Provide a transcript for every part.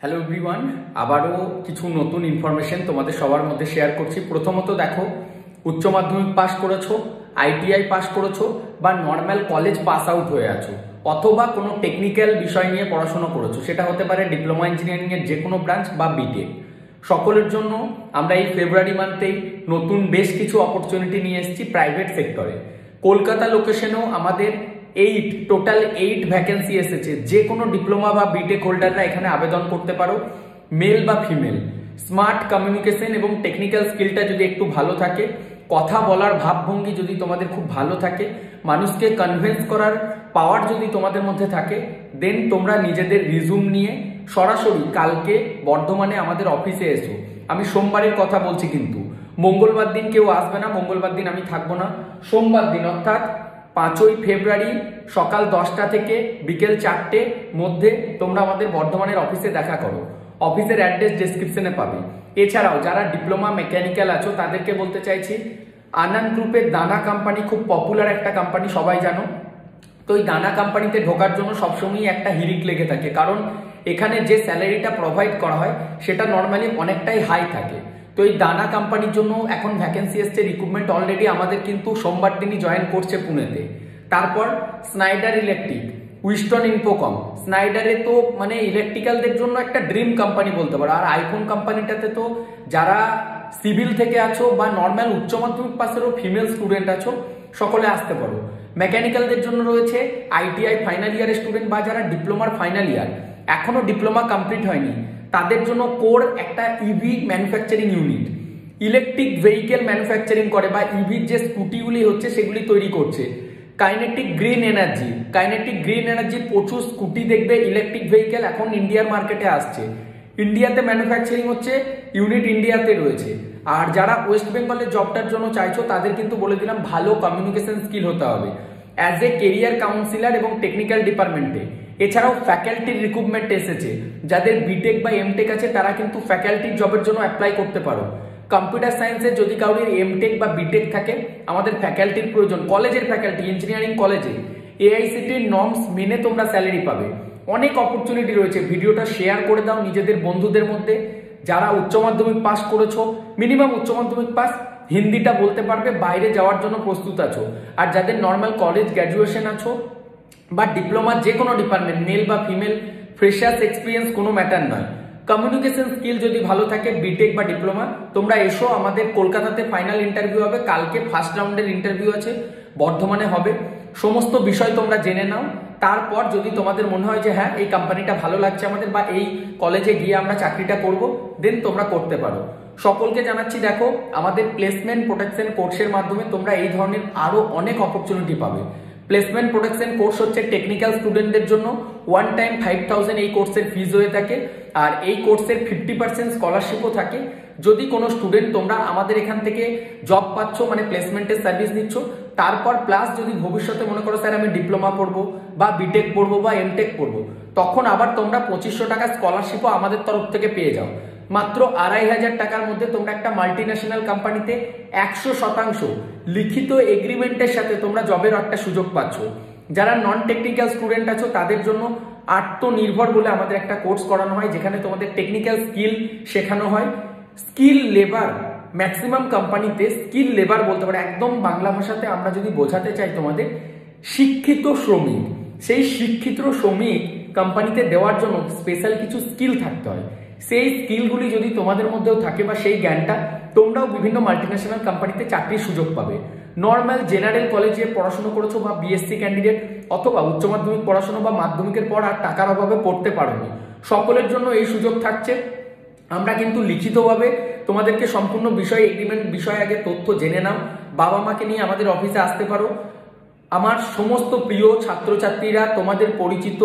Hello everyone, আবারও কিছু নতুন ইনফরমেশন তোমাদের সবার মধ্যে শেয়ার করছি। প্রথমত দেখো, উচ্চ মাধ্যমিক পাস করেছো, আইটিআই পাস করেছো বা নর্মাল কলেজ পাস আউট হয়ে আছো, অথবা কোনো টেকনিক্যাল বিষয় নিয়ে পড়াশোনা করেছো, সেটা হতে পারে ডিপ্লোমা ইঞ্জিনিয়ারিং এর যে কোনো ব্রাঞ্চ বা বিটেক, সকলের জন্য আমরা এই ফেব্রুয়ারি মান্থেই নতুন বেশ কিছু অপরচুনিটি নিয়ে এসেছি প্রাইভেট সেক্টরে। কলকাতা লোকেশনেও আমাদের টোটাল 8 ভ্যাকেন্সি এসেছে। যে কোনো ডিপ্লোমা বা বিটেক হোল্ডাররা এখানে আবেদন করতে পারো, মেল বা ফিমেল। স্মার্ট কমিউনিকেশন এবং টেকনিক্যাল স্কিলটা যদি একটু ভালো থাকে, কথা বলার ভাবভঙ্গি যদি তোমাদের খুব ভালো থাকে, মানুষকে কনভিন্স করার পাওয়ার যদি তোমাদের মধ্যে থাকে, দেন তোমরা নিজেদের রিজুম নিয়ে সরাসরি কালকে বর্ধমানে আমাদের অফিসে এসো। আমি সোমবারের কথা বলছি, কিন্তু মঙ্গলবার দিন কেউ আসবে না, মঙ্গলবার দিন আমি থাকবো না। সোমবার দিন অর্থাৎ 5ই ফেব্রুয়ারি সকাল 10টা থেকে বিকেল 4টে মধ্যে তোমরা আমাদের বর্ধমানের অফিসে দেখা করো। অফিসের অ্যাড্রেস ডেসক্রিপশনে পাবে। এছাড়াও যারা ডিপ্লোমা মেকানিক্যাল আছো তাদেরকে বলতে চাইছি, আনন্দ গ্রুপের দানা কোম্পানি খুব পপুলার একটা কোম্পানি, সবাই জানো। তো এই দানা কোম্পানিতে ঢোকার জন্য সবসময় একটা হিড়িক লেগে থাকে, কারণ এখানে যে স্যালারিটা প্রোভাইড করা হয় সেটা নর্মালি অনেকটাই হাই থাকে। তো এই দানা কোম্পানির জন্য এখন ভ্যাকেন্সি এসছে, রিক্রুটমেন্ট অলরেডি আমাদের কিন্তু সোমবার দিনই জয়েন করছে পুনেতে। তারপর স্নাইডার ইলেকট্রিক, উইস্টন ইনফোকম। স্নাইডারে তো মানে ইলেকট্রিক্যালদের জন্য একটা ড্রিম কোম্পানি বলতে পারো। আর আইফোন কোম্পানিটাতে তো যারা সিভিল থেকে আছো বা নর্মাল উচ্চ মাধ্যমিক পাশেরও ফিমেল স্টুডেন্ট আছো, সকলে আসতে পারো। মেকানিক্যালদের জন্য রয়েছে আইটিআই ফাইনাল ইয়ারের স্টুডেন্ট বা যারা ডিপ্লোমার ফাইনাল ইয়ার, এখনো ডিপ্লোমা কমপ্লিট হয়নি, তাদের জন্য কোর একটা EV manufacturing unit, electric vehicle manufacturing করে বা ইভির যে স্কুটিগুলি হচ্ছে সেগুলি তৈরি করছে। কাইনেটিক গ্রিন এনার্জি প্রচুর স্কুটি দেখবে, ইলেকট্রিক ভেহিকেল এখন ইন্ডিয়ার মার্কেটে আসছে। ইন্ডিয়াতে ম্যানুফ্যাকচারিং হচ্ছে, ইউনিট ইন্ডিয়াতে রয়েছে। আর যারা ওয়েস্ট বেঙ্গলের জবটার জন্য চাইছো তাদের কিন্তু বলে দিলাম, ভালো কমিউনিকেশন স্কিল হতে হবে অ্যাজ এ কেরিয়ার কাউন্সিলর এবং টেকনিক্যাল ডিপার্টমেন্টে। এছাড়াও ফ্যাকাল্টির রিক্রুটমেন্ট এসেছে, যাদের বিটেক বা এমটেক আছে তারা কিন্তু ফ্যাকাল্টির জবের জন্য অ্যাপ্লাই করতে পারো। কম্পিউটার সায়েন্সে যদি কারোর এমটেক বা বিটেক থাকে, আমাদের ফ্যাকাল্টির প্রয়োজন, কলেজের ফ্যাকাল্টি, ইঞ্জিনিয়ারিং কলেজে এআইসিটির নর্মস মেনে তোমরা স্যালারি পাবে। অনেক অপরচুনিটি রয়েছে। ভিডিওটা শেয়ার করে দাও নিজেদের বন্ধুদের মধ্যে। যারা উচ্চ মাধ্যমিক পাস করেছো, মিনিমাম উচ্চ মাধ্যমিক পাস, হিন্দিটা বলতে পারবে, বাইরে যাওয়ার জন্য প্রস্তুত আছো, আর যাদের নর্মাল কলেজ গ্র্যাজুয়েশন আছো বা ডিপ্লোমার যে কোনো ডিপার্টমেন্ট, মেল বা ফিমেল, ফ্রেশার্স এক্সপিরিয়েন্স কোনো ম্যাটার নয়, কমিউনিকেশন স্কিল যদি ভালো থাকে, বিটেক বা ডিপ্লোমা, তোমরা এসো। আমাদের কলকাতাতে ফাইনাল ইন্টারভিউ হবে, কালকে ফার্স্ট রাউন্ডের ইন্টারভিউ আছে, বর্ধমানে হবে। সমস্ত বিষয় তোমরা জেনে নাও। তারপর যদি তোমাদের মনে হয় যে হ্যাঁ এই কোম্পানিটা ভালো লাগছে আমাদের বা এই কলেজে গিয়ে আমরা চাকরিটা করব, দেন তোমরা করতে পারো। সকলকে জানাচ্ছি, দেখো আমাদের প্লেসমেন্ট প্রোটেকশন কোর্সের মাধ্যমে তোমরা এই ধরনের আরো অনেক অপরচুনিটি পাবে। প্লেসমেন্ট প্রোটেকশন কোর্স হচ্ছে টেকনিক্যাল স্টুডেন্টদের জন্য, ওয়ান টাইম 5000 এই কোর্সের ফিজ হয়ে থাকে। আর এই কোর্সের 50% স্কলারশিপও থাকে। যদি কোনো স্টুডেন্ট তোমরা আমাদের এখান থেকে জব পাচ্ছ, মানে প্লেসমেন্টের সার্ভিস নিচ্ছ, তারপর প্লাস যদি ভবিষ্যতে মনে করো স্যার আমি ডিপ্লোমা পড়বো বা বিটেক পড়বো বা এমটেক পড়বো, তখন আবার তোমরা 2500 টাকা স্কলারশিপও আমাদের তরফ থেকে পেয়ে যাও। মাত্র 2500 টাকার মধ্যে তোমরা একটা মাল্টিন্যাশনাল কোম্পানিতে 100% লিখিত এগ্রিমেন্টের সাথে তোমরা জবের একটা সুযোগ পাচ্ছ। যারা নন টেকনিক্যাল স্টুডেন্ট আছো তাদের জন্য আত্মনির্ভর বলে আমাদের একটা কোর্স করানো হয়, যেখানে তোমাদের টেকনিক্যাল স্কিল শেখানো হয়। স্কিল লেবার, ম্যাক্সিমাম কোম্পানিতে স্কিল লেবার বলতে পারে, একদম বাংলা ভাষাতে আমরা যদি বোঝাতে চাই তোমাদের, শিক্ষিত শ্রমিক। সেই শিক্ষিত শ্রমিক কোম্পানিতে দেওয়ার জন্য স্পেশাল কিছু স্কিল থাকতে হয়। সেই স্কিলগুলি যদি তোমাদের মধ্যেও থাকে বা সেই জ্ঞানটা, তোমরাও বিভিন্ন মাল্টিন্যাশনাল কোম্পানিতে চাকরির সুযোগ পাবে। নর্মাল জেনারেল কলেজে পড়াশোনা করেছো বা বিএসসি ক্যান্ডিডেট, অথবা উচ্চ মাধ্যমিক পড়াশোনা বা মাধ্যমিকের পর আর টাকার অভাবে পড়তে পারোনি, সকলের জন্য এই সুযোগ থাকছে। আমরা কিন্তু লিখিতভাবে তোমাদেরকে সম্পূর্ণ বিষয়, এগ্রিমেন্ট বিষয় আগে তথ্য জেনে নাও। বাবা মাকে নিয়ে আমাদের অফিসে আসতে পারো। আমার সমস্ত প্রিয় ছাত্রছাত্রীরা, তোমাদের পরিচিত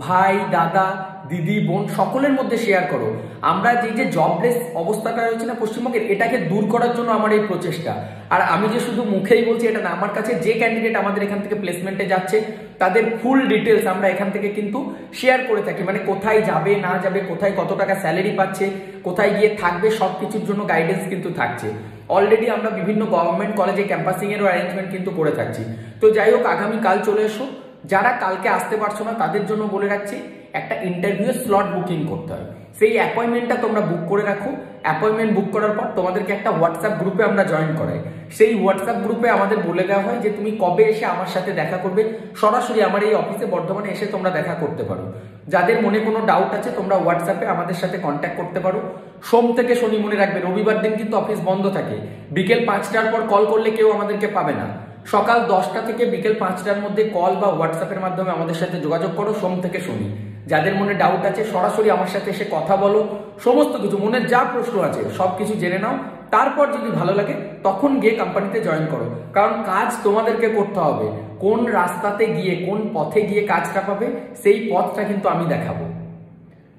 ভাই, দাদা, দিদি, বোন, সকলের মধ্যে শেয়ার করো। আমরা যে জবলেস অবস্থাটা রয়েছে না পশ্চিমবঙ্গের, এটাকে দূর করার জন্য আমার এই প্রচেষ্টা। আর আমি যে শুধু মুখেই বলছি এটা না, আমার কাছে যে ক্যান্ডিডেট আমাদের এখান থেকে প্লেসমেন্টে যাচ্ছে তাদের ফুল ডিটেলস আমরা এখান থেকে কিন্তু শেয়ার করে থাকি। মানে কোথায় যাবে না যাবে, কোথায় কত টাকা স্যালারি পাচ্ছে, কোথায় গিয়ে থাকবে, সব কিছুর জন্য গাইডেন্স কিন্তু থাকছে। অলরেডি আমরা বিভিন্ন গভর্নমেন্ট কলেজে ক্যাম্পাসিং এরও অ্যারেঞ্জমেন্ট কিন্তু করে থাকছি। তো যাই হোক, আগামীকাল চলে এসো। যারা কালকে আসতে পারছো না তাদের জন্য বলে রাখছি, একটা ইন্টারভিউ স্লট বুকিং করতে হয়। সেই অ্যাপয়েন্টমেন্টটা তোমরা বুক করে রাখো। অ্যাপয়েন্টমেন্ট বুক করার পর তোমাদেরকে একটা হোয়াটসঅ্যাপ গ্রুপে আমরা জয়েন করাই। সেই হোয়াটসঅ্যাপ গ্রুপে আমাদের বলে দেওয়া হয় যে তুমি কবে এসে আমার সাথে দেখা করবে। সরাসরি আমার এই অফিসে বর্ধমানে এসে তোমরা দেখা করতে পারো। যাদের মনে কোনো ডাউট আছে তোমরা হোয়াটসঅ্যাপে আমাদের সাথে কন্ট্যাক্ট করতে পারো। সোম থেকে শনি মনে রাখবে, রবিবার দিন কিন্তু অফিস বন্ধ থাকে। বিকেল 5টার পর কল করলে কেউ আমাদেরকে পাবে না। সকাল 10টা থেকে বিকেল 5টার মধ্যে কল বা হোয়াটসঅ্যাপের মাধ্যমে আমাদের সাথে যোগাযোগ করো সোম থেকে শনি। যাদের মনে ডাউট আছে সরাসরি আমার সাথে এসে কথা বলো, সমস্ত কিছু মনের যা প্রশ্ন আছে সব কিছু জেনে নাও। তারপর যদি ভালো লাগে তখন গিয়ে কোম্পানিতে জয়েন করো, কারণ কাজ তোমাদেরকে করতে হবে। কোন রাস্তাতে গিয়ে কোন পথে গিয়ে কাজটা পাবে সেই পথটা কিন্তু আমি দেখাবো।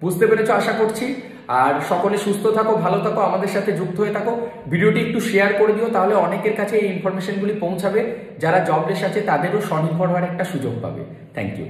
বুঝতে পেরেছো আশা করছি। আর সকলে সুস্থ থাকো, ভালো থাকো, আমাদের সাথে যুক্ত হয়ে থাকো। ভিডিওটি একটু শেয়ার করে দিও, তাহলে অনেকের কাছে এই ইনফরমেশনগুলি পৌঁছাবে। যারা জবলেস আছে তাদেরও স্বনির্ভর হওয়ার একটা সুযোগ পাবে। Thank you.